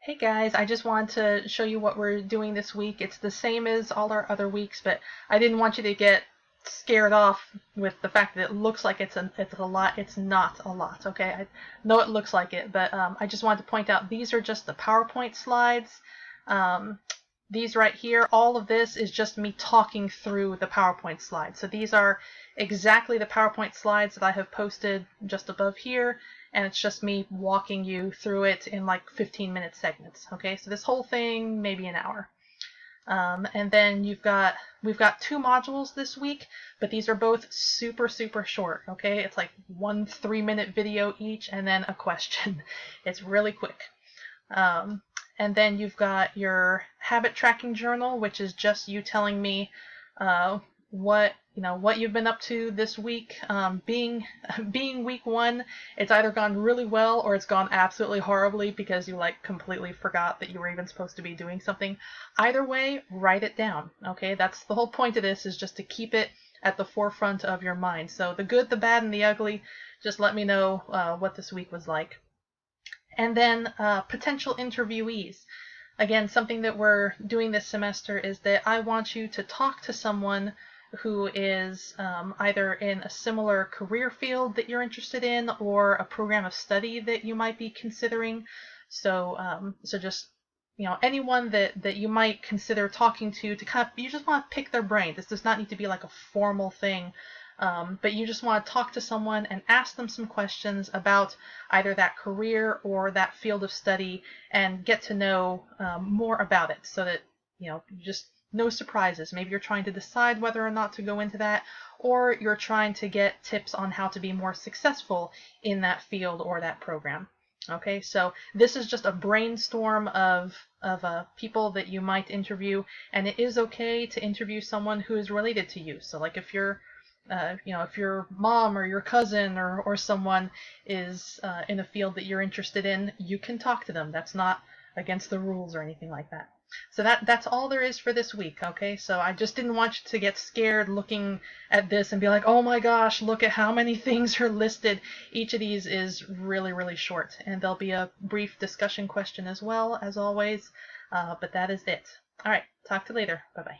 Hey guys, I just wanted to show you what we're doing this week. It's the same as all our other weeks, but I didn't want you to get scared off with the fact that it looks like it's a lot. It's not a lot, okay? I know it looks like it, but I just wanted to point out these are just the PowerPoint slides. Um, these right here, all of this is just me talking through the PowerPoint slides. So these are exactly the PowerPoint slides that I have posted just above here, and it's just me walking you through it in like 15-minute segments. Okay, so this whole thing, maybe an hour. And then we've got 2 modules this week, but these are both super, super short. Okay, it's like 1 3-minute video each, and then a question. It's really quick. And then you've got your habit tracking journal, which is just you telling me what you've been up to this week. Being week 1, it's either gone really well or it's gone absolutely horribly because you like completely forgot that you were even supposed to be doing something. Either way, write it down. Okay, that's the whole point of this, is just to keep it at the forefront of your mind. So the good, the bad, and the ugly, just let me know what this week was like. And then potential interviewees. Again, something that we're doing this semester is that I want you to talk to someone who is either in a similar career field that you're interested in or a program of study that you might be considering. So just anyone that you might consider talking to kind of, you just want to pick their brain. This does not need to be like a formal thing. But you just want to talk to someone and ask them some questions about either that career or that field of study and get to know more about it, so that just no surprises. Maybe you're trying to decide whether or not to go into that, or you're trying to get tips on how to be more successful in that field or that program. Okay, so this is just a brainstorm of people that you might interview, and it is okay to interview someone who is related to you. So like if if your mom or your cousin or someone is in a field that you're interested in, you can talk to them. That's not against the rules or anything like that. So that's all there is for this week, okay? So I just didn't want you to get scared looking at this and be like, oh my gosh, look at how many things are listed. Each of these is really, really short, and there'll be a brief discussion question as well, as always, but that is it. All right, talk to you later. Bye-bye.